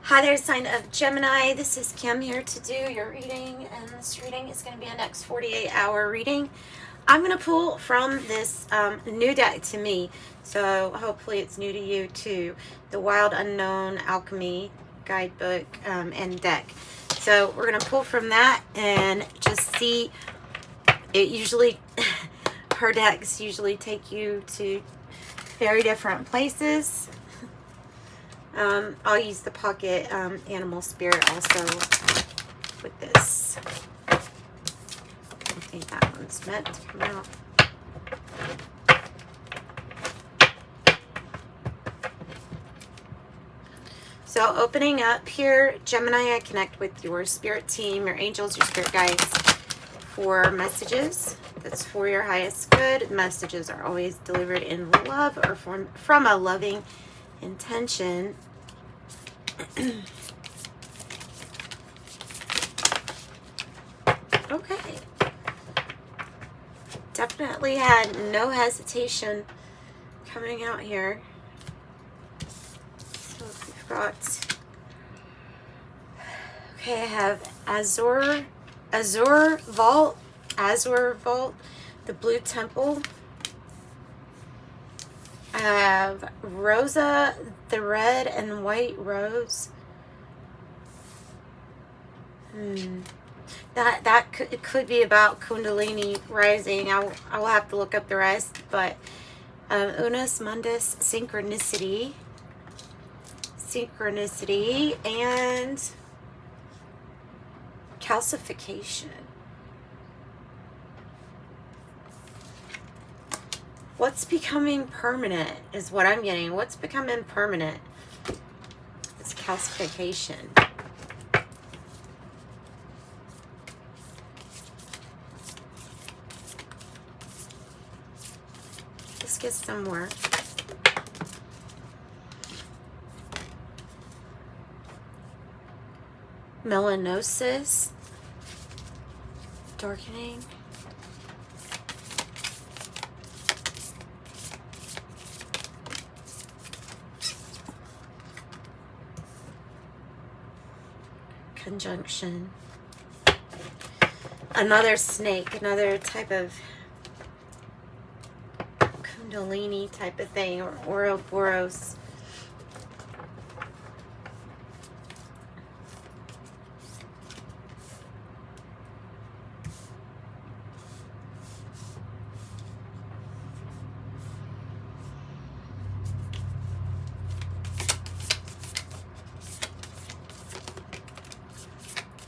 Hi there, sign of Gemini. This is Kim here to do your reading, and this reading is going to be a next 48-hour reading. I'm going to pull from this new deck to me, so hopefully it's new to you too. The Wild Unknown Alchemy guidebook and deck. So we're going to pull from that and just see. It usually, her decks usually take you to very different places. I'll use the pocket animal spirit also with this. I think that one's meant to come out. So opening up here, Gemini, I connect with your spirit team, your angels, your spirit guides for messages. That's for your highest good. Messages are always delivered in love or from a loving intention. Okay. Definitely had no hesitation coming out here. So we've got, okay, I have Azure Vault, the Blue Temple. I have Rosa, the red and white rose. It could be about Kundalini rising. I will have to look up the rest, but Unus Mundus, synchronicity, and calcification. What's becoming permanent is what I'm getting. What's becoming permanent is calcification. Let's get some more. Melanosis, darkening. Conjunction. Another snake, another type of Kundalini type of thing, or Ouroboros.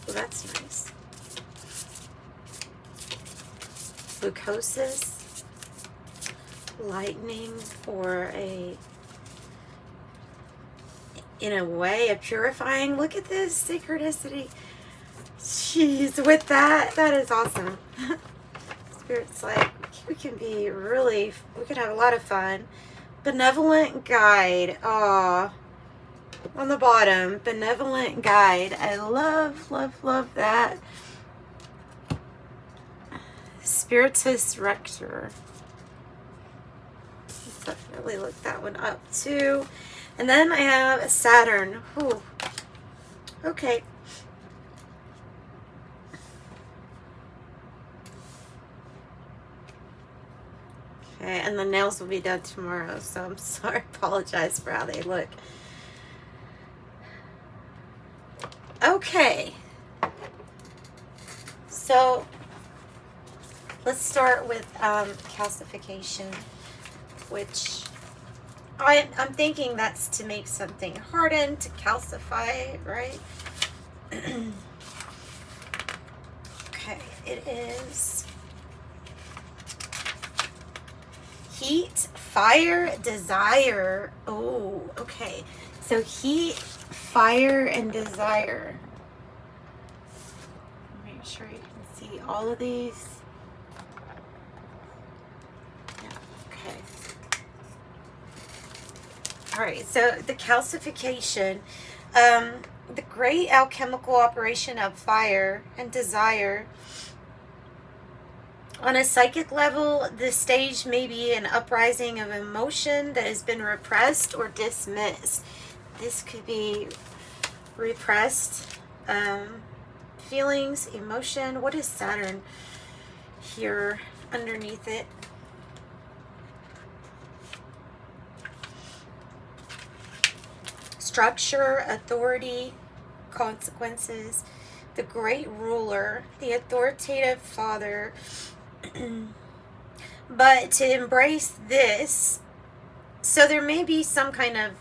Well, that's nice. Glucosis, lightning, or in a way, a purifying. Look at this synchronicity. Jeez, with that is awesome. Spirit's like, we can have a lot of fun. Benevolent guide. Aw. On the bottom, benevolent guide. I love that. Spiritus Rector. Let's definitely look that one up too. And then I have Saturn. Ooh. Okay. Okay, and the nails will be done tomorrow, so I'm sorry. Apologize for how they look. Okay, so let's start with calcification, which I'm thinking that's to make something harden, to calcify, right? Okay, it is heat, fire, desire. Oh, okay, so heat, fire, and desire. Make sure you can see all of these. Yeah, okay. All right, so the calcification, the great alchemical operation of fire and desire. On a psychic level, the stage may be an uprising of emotion that has been repressed or dismissed. This could be repressed feelings, emotion. What is Saturn here underneath it? Structure, authority, consequences, the great ruler, the authoritative father. But to embrace this, so there may be some kind of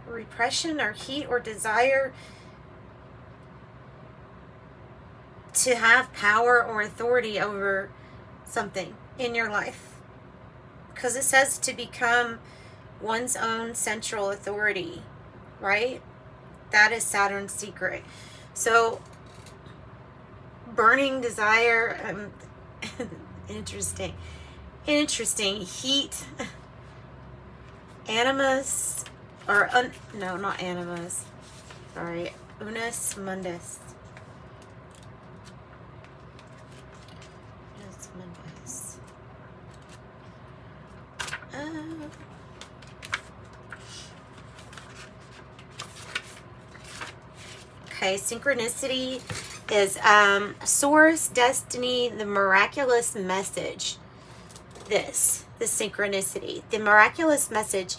repression or heat or desire to have power or authority over something in your life. Because it says to become one's own central authority, right? That is Saturn's secret. So, burning desire, interesting. Heat, animus, or, no, not animus. Sorry, unus mundus. Unus mundus. Okay, synchronicity is source, destiny, the miraculous message. This synchronicity, the miraculous message,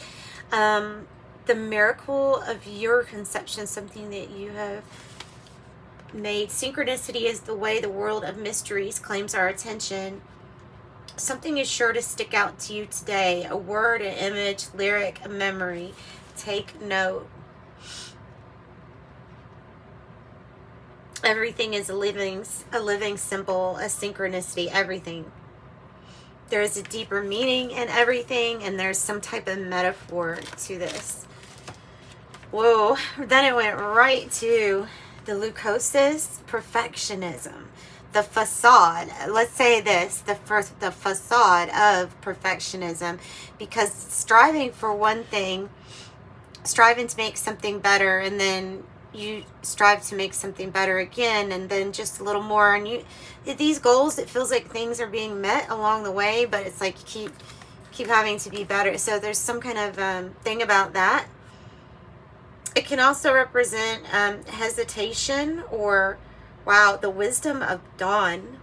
the miracle of your conception, something that you have made. Synchronicity is the way the world of mysteries claims our attention. Something is sure to stick out to you today. A word, an image, lyric, a memory. Take note. Everything is a living symbol, a synchronicity, everything. There is a deeper meaning in everything, and there's some type of metaphor to this. Whoa, then it went right to the leucosis, perfectionism, the facade. Let's say this, the facade of perfectionism, because striving for one thing, striving to make something better, and then you strive to make something better again, and then just a little more, and these goals, it feels like things are being met along the way, but it's like you keep having to be better. So there's some kind of thing about that. It can also represent hesitation, or wow, the wisdom of dawn.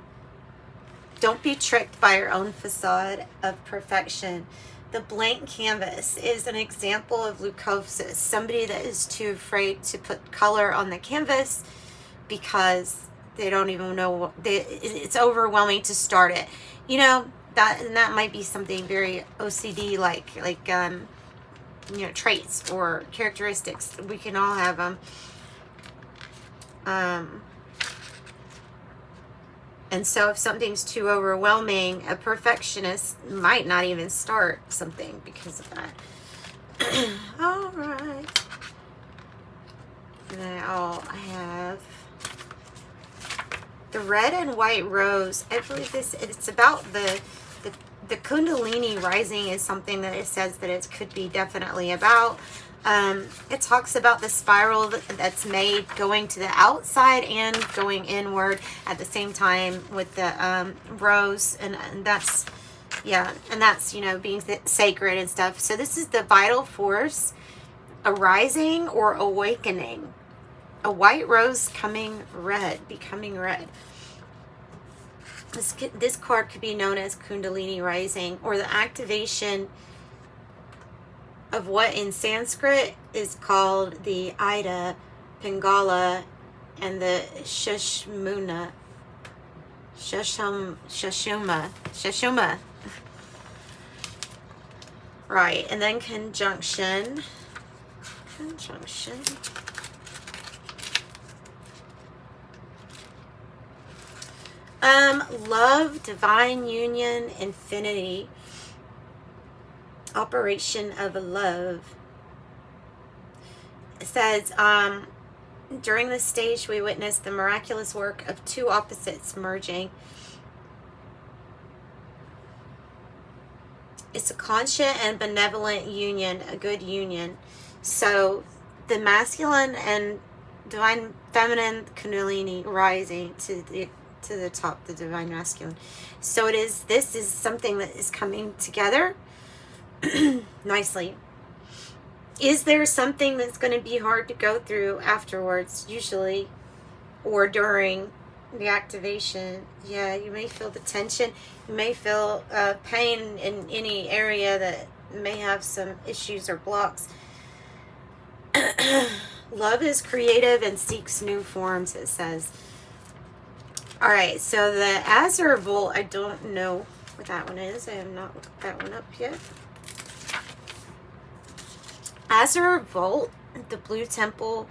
Don't be tricked by your own facade of perfection. The blank canvas is an example of leucosis, somebody that is too afraid to put color on the canvas because they don't even know it's overwhelming to start it. You know, that might be something very OCD like you know, traits or characteristics. We can all have them. And so if something's too overwhelming, a perfectionist might not even start something because of that. All right. Now I have the red and white rose. I believe it's about the Kundalini rising is something that it says that it could be definitely about. It talks about the spiral that's made going to the outside and going inward at the same time with the rose, and that's, yeah, and that's, you know, being sacred and stuff. So this is the vital force arising or awakening. A white rose becoming red. This card could be known as Kundalini rising, or the activation of what in Sanskrit is called the Ida, Pingala, and the Shashuma. Right, and then conjunction. Love, divine union, infinity. Operation of love. It says, during this stage we witness the miraculous work of two opposites merging. It's a conscious and benevolent union, a good union. So the masculine and divine feminine Kundalini rising to the top, the divine masculine. So this is something that is coming together nicely. Is there something that's going to be hard to go through afterwards, usually, or during the activation? Yeah, you may feel the tension. You may feel pain in any area that may have some issues or blocks. Love is creative and seeks new forms, it says. All right, so the Azure Volt, I don't know what that one is. I have not looked that one up yet. Azure Volt, the Blue Temple.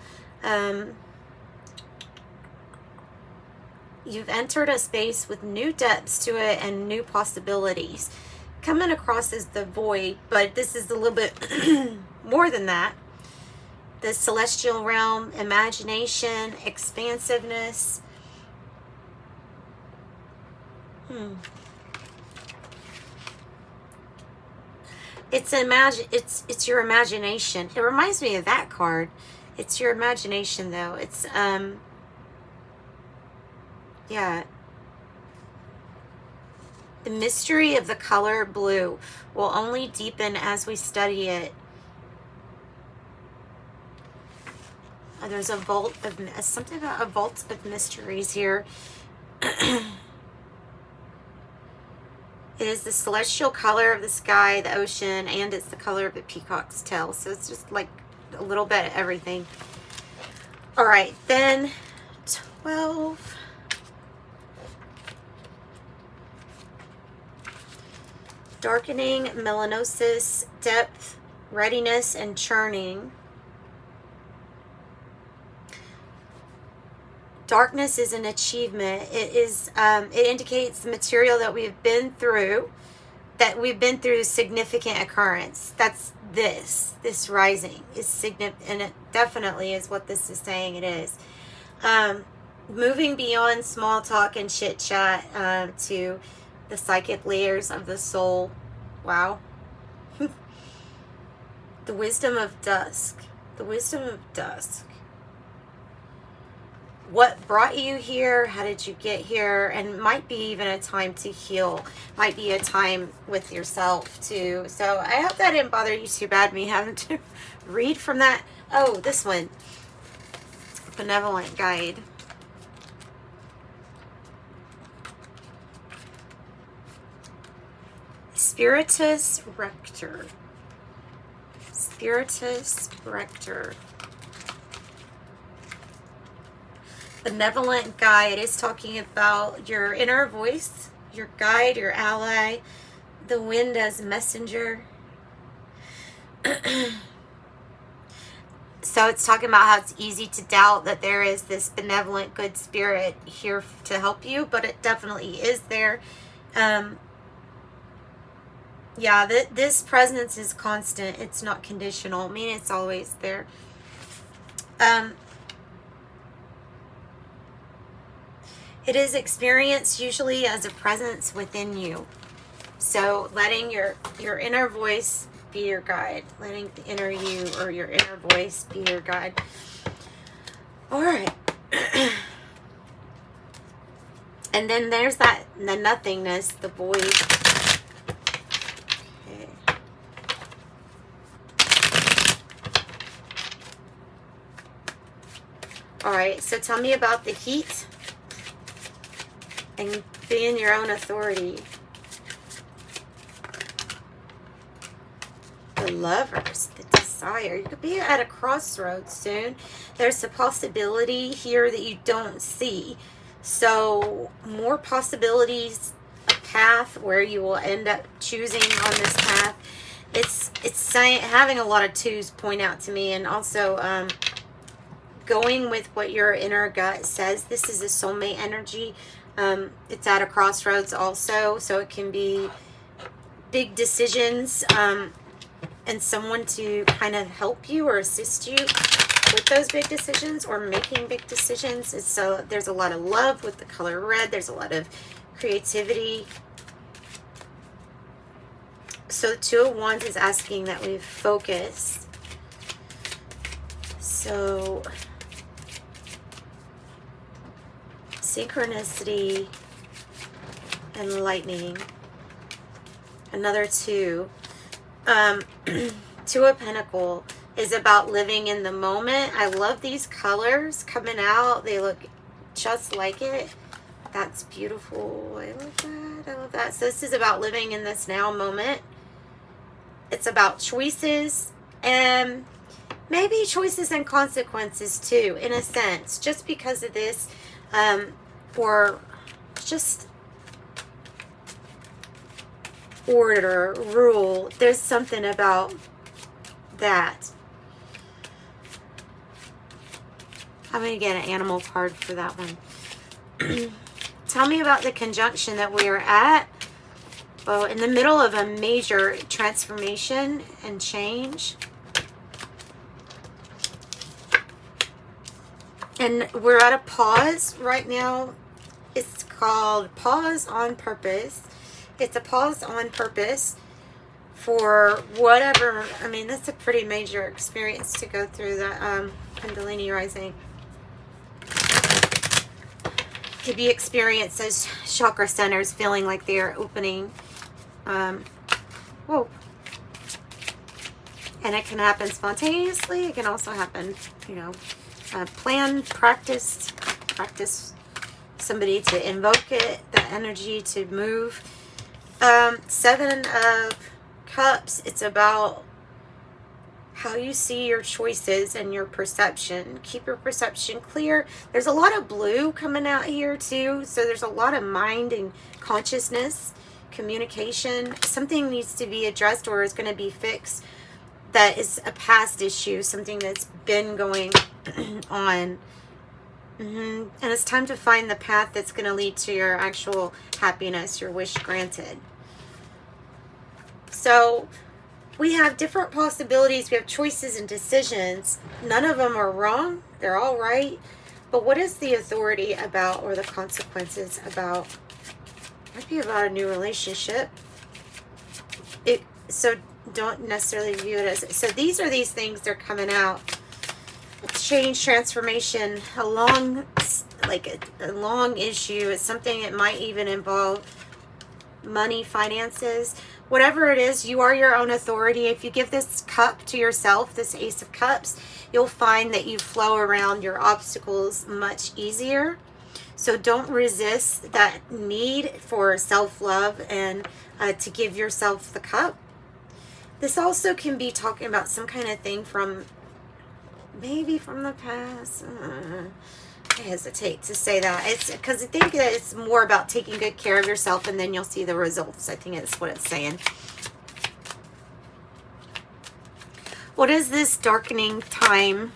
You've entered a space with new depths to it and new possibilities. Coming across as the void, but this is a little bit more than that. The celestial realm, imagination, expansiveness. It's your imagination. It reminds me of that card. It's your imagination, though. It's yeah. The mystery of the color blue will only deepen as we study it. There's a vault of something about a vault of mysteries here. It is the celestial color of the sky, the ocean, and it's the color of the peacock's tail. So it's just like a little bit of everything. All right, then 12. Darkening, melanosis, depth, readiness, and churning. Darkness is an achievement. It is. It indicates the material that we've been through, significant occurrence. That's this rising is significant, and it definitely is what this is saying. It is. Moving beyond small talk and chit chat to the psychic layers of the soul. Wow. The wisdom of dusk. The wisdom of dusk. What brought you here? How did you get here? And might be even a time to heal. Might be a time with yourself too. So I hope that didn't bother you too bad, me having to read from that. Oh, this one. Benevolent Guide. Spiritus Rector. Spiritus Rector. Benevolent Guide is talking about your inner voice, your guide, your ally, the wind as messenger. So it's talking about how it's easy to doubt that there is this benevolent good spirit here to help you, but it definitely is there. Yeah, this presence is constant. It's not conditional. I mean, it's always there. It is experienced usually as a presence within you. So letting your inner voice be your guide. Letting the inner you or your inner voice be your guide. All right. And then there's the nothingness, the void. Okay. All right, so tell me about the heat and being your own authority. The Lovers, the desire. You could be at a crossroads soon. There's a possibility here that you don't see. So more possibilities, a path where you will end up choosing on this path. It's saying, having a lot of twos point out to me, and also going with what your inner gut says. This is a soulmate energy. It's at a crossroads also, so it can be big decisions and someone to kind of help you or assist you with those big decisions or making big decisions. So there's a lot of love with the color red. There's a lot of creativity. So the Two of Wands is asking that we focus. So synchronicity and lightning. Another two. Two of Pentacles is about living in the moment. I love these colors coming out. They look just like it. That's beautiful. I love that. I love that. So this is about living in this now moment. It's about choices and maybe choices and consequences too, in a sense, just because of this, or just order, rule. There's something about that. I'm going to get an animal card for that one. Tell me about the conjunction that we are at. Well, in the middle of a major transformation and change. And we're at a pause right now. It's called Pause on Purpose. It's a pause on purpose for whatever. I mean, that's a pretty major experience to go through the Kundalini rising. Could be experienced as chakra centers feeling like they are opening. Whoa. And it can happen spontaneously. It can also happen, you know, planned, practice somebody to invoke it, the energy to move. 7 of Cups, it's about how you see your choices and your perception. Keep your perception clear. There's a lot of blue coming out here too, so there's a lot of mind and consciousness, communication. Something needs to be addressed or is going to be fixed that is a past issue, something that's been going on. And it's time to find the path that's going to lead to your actual happiness, your wish granted. So we have different possibilities. We have choices and decisions. None of them are wrong. They're all right. But what is the authority about, or the consequences about? Might be about a new relationship. So don't necessarily view it as... So these are these things. They're coming out. Change, transformation, a long issue. It's something that might even involve money, finances, whatever it is. You are your own authority. If you give this cup to yourself, this Ace of Cups, you'll find that you flow around your obstacles much easier. So don't resist that need for self-love and to give yourself the cup. This also can be talking about some kind of thing from maybe from the past. I hesitate to say that. It's because I think that it's more about taking good care of yourself, and then you'll see the results. I think that's what it's saying. What is this darkening time?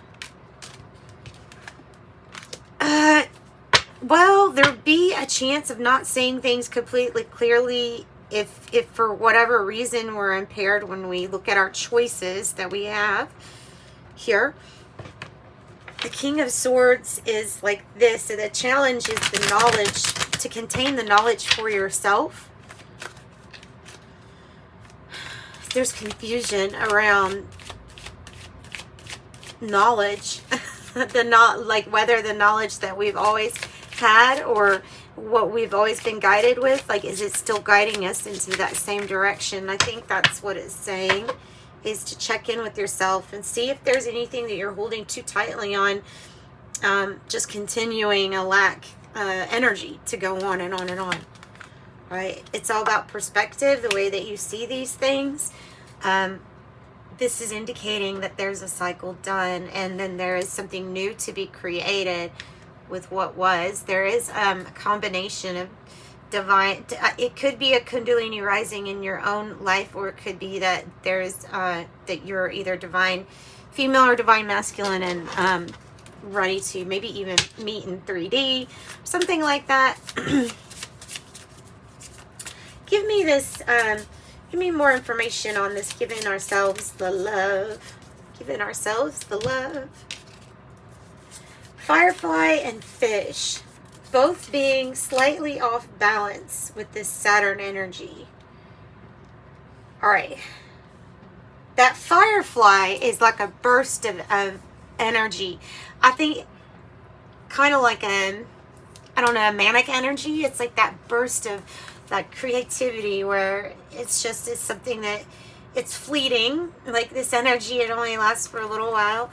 Well, there'd be a chance of not seeing things completely clearly if for whatever reason we're impaired when we look at our choices that we have here. The King of Swords is like this. So the challenge is the knowledge, to contain the knowledge for yourself. There's confusion around knowledge. Like whether the knowledge that we've always had or what we've always been guided with, like, is it still guiding us into that same direction? I think that's what it's saying, is to check in with yourself and see if there's anything that you're holding too tightly on, just continuing a lack energy to go on and on and on, right? It's all about perspective, the way that you see these things. This is indicating that there's a cycle done, and then there is something new to be created with what was. There is a combination of divine, it could be a Kundalini rising in your own life, or it could be that there's that you're either divine female or divine masculine and ready to maybe even meet in 3D, something like that. Give me this, give me more information on this, giving ourselves the love. Giving ourselves the love. Firefly and fish, both being slightly off balance with this Saturn energy. All right. That firefly is like a burst of energy. I think kind of like a, I don't know, a manic energy. It's like that burst of that creativity where it's just, it's something that it's fleeting. Like this energy, it only lasts for a little while.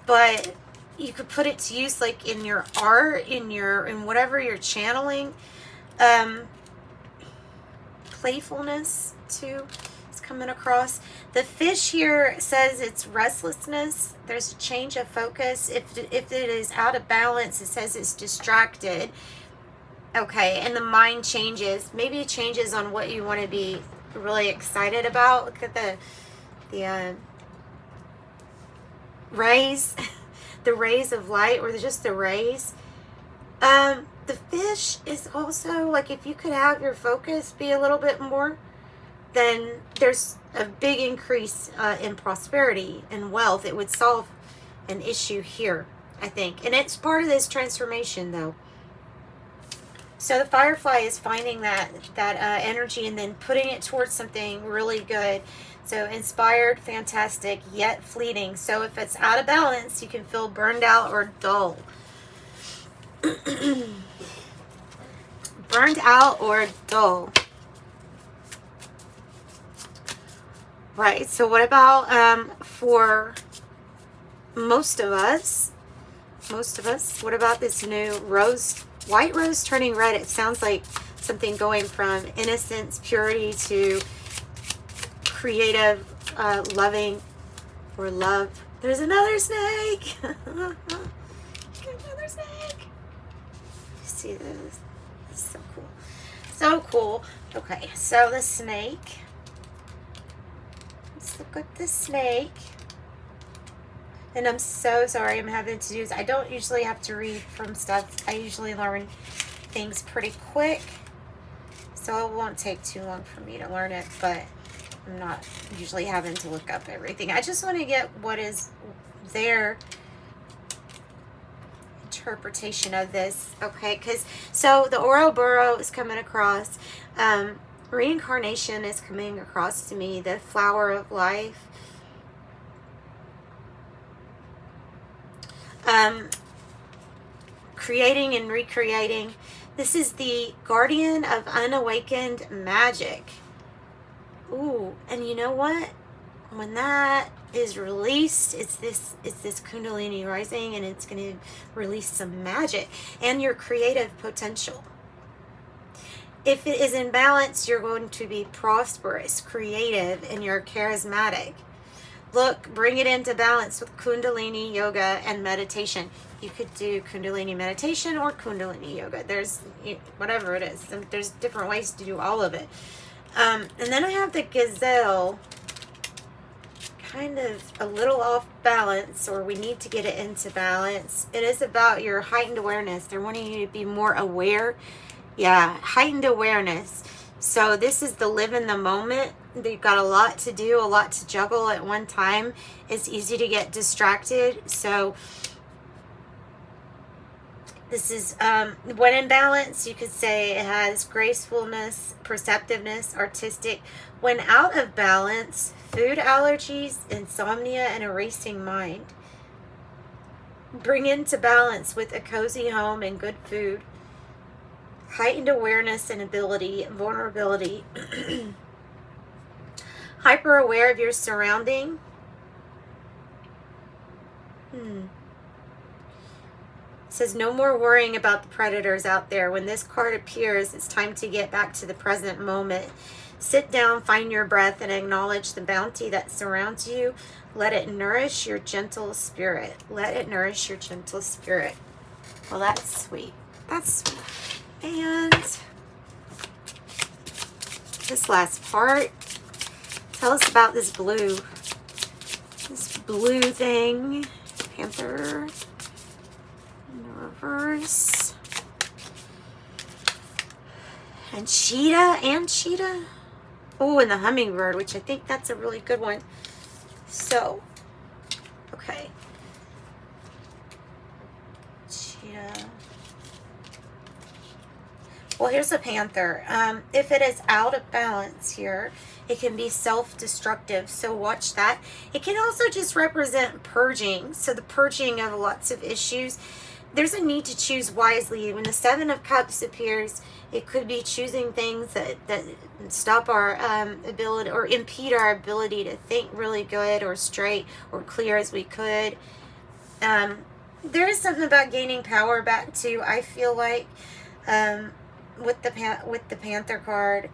But you could put it to use like in your art, in whatever you're channeling. Playfulness too is coming across. The fish here says it's restlessness. There's a change of focus. If it is out of balance, it says it's distracted. Okay, and the mind changes. Maybe it changes on what you want to be really excited about. Look at the rays, the rays of light, or just the rays. The fish is also like, if you could have your focus be a little bit more, then there's a big increase in prosperity and wealth. It would solve an issue here, I think. And it's part of this transformation, though. So the firefly is finding that energy and then putting it towards something really good. So inspired, fantastic, yet fleeting. So if it's out of balance, you can feel burned out or dull. Burned out or dull. Right, so what about for most of us, what about this new rose, white rose turning red? It sounds like something going from innocence, purity to creative, loving, or love. There's another snake. Another snake. See this? It's so cool. So cool. Okay, so the snake. Let's look at the snake. And I'm so sorry I'm having to do this. I don't usually have to read from stuff. I usually learn things pretty quick. So it won't take too long for me to learn it, but I'm not usually having to look up everything. I just want to get what is their interpretation of this. Okay, because so the Ouroboros is coming across. Reincarnation is coming across to me. The flower of life. Creating and recreating. This is the guardian of unawakened magic. Ooh, and you know what? When that is released, it's this Kundalini rising, and it's going to release some magic and your creative potential. If it is in balance, you're going to be prosperous, creative, and you're charismatic. Look, bring it into balance with Kundalini yoga and meditation. You could do Kundalini meditation or Kundalini yoga. There's whatever it is. There's different ways to do all of it. And then I have the gazelle, kind of a little off balance, or we need to get it into balance. It is about your heightened awareness. They're wanting you to be more aware. Yeah, heightened awareness. So this is the live in the moment. They've got a lot to do, a lot to juggle at one time. It's easy to get distracted. So this is, when in balance, you could say it has gracefulness, perceptiveness, artistic. When out of balance, food allergies, insomnia, and a racing mind. Bring into balance with a cozy home and good food. Heightened awareness and ability, vulnerability. Hyper aware of your surrounding. It says no more worrying about the predators out there. When this card appears, it's time to get back to the present moment. Sit down, find your breath, and acknowledge the bounty that surrounds you. Let it nourish your gentle spirit. Let it nourish your gentle spirit. Well, that's sweet. That's sweet. And this last part, tell us about this blue thing. Panther in the reverse. And cheetah. Oh, and the hummingbird, which I think that's a really good one. So, okay. Cheetah. Well, here's a panther. If it is out of balance here, it can be self-destructive. So watch that. It can also just represent purging. So the purging of lots of issues. there's a need to choose wisely. When the Seven of Cups appears, it could be choosing things that stop our ability or impede our ability to think really good or straight or clear as we could. There is something about gaining power back too, I feel like, with the Panther card.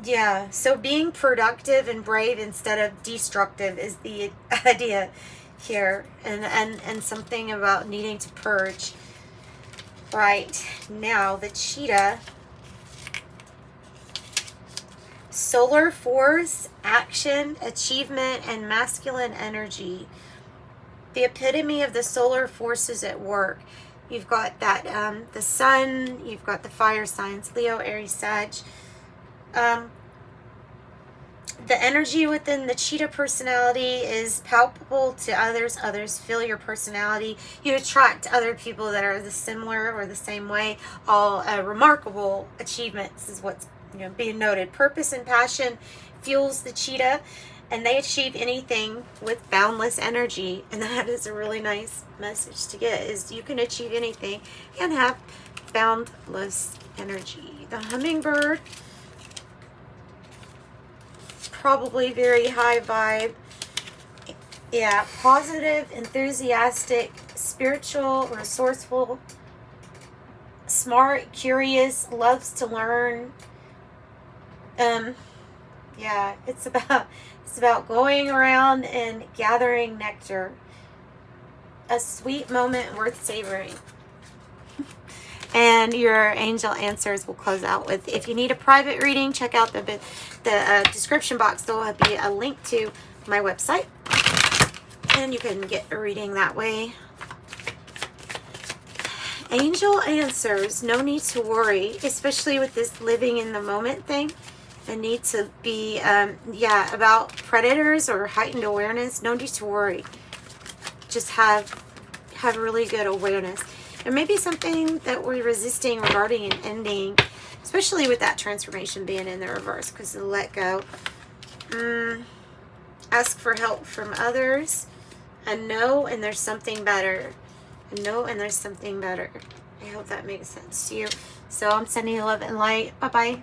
Yeah, so being productive and brave instead of destructive is the idea here, and something about needing to purge. Right, now the cheetah. Solar force, action, achievement, and masculine energy. The epitome of the solar force is at work. You've got that, the sun, you've got the fire signs, Leo, Aries, Sag. The energy within the cheetah personality is palpable to others. Others feel your personality. You attract other people that are the similar or the same way. All remarkable achievements is what's being noted. Purpose and passion fuels the cheetah, and they achieve anything with boundless energy. And that is a really nice message to get, is you can achieve anything and have boundless energy. The hummingbird, probably very high vibe. Yeah, positive, enthusiastic, spiritual, resourceful, smart, curious, loves to learn. Yeah, it's about going around and gathering nectar. A sweet moment worth savoring. And your angel answers will close out with, if you need a private reading, check out the description box. There will be a link to my website, and you can get a reading that way. Angel answers, no need to worry, especially with this living in the moment thing. A need to be, about predators or heightened awareness. No need to worry. Just have really good awareness. There may be something that we're resisting regarding an ending, especially with that transformation being in the reverse, because of the let go. Ask for help from others. And know, and there's something better. And know, and there's something better. I hope that makes sense to you. So I'm sending you love and light. Bye-bye.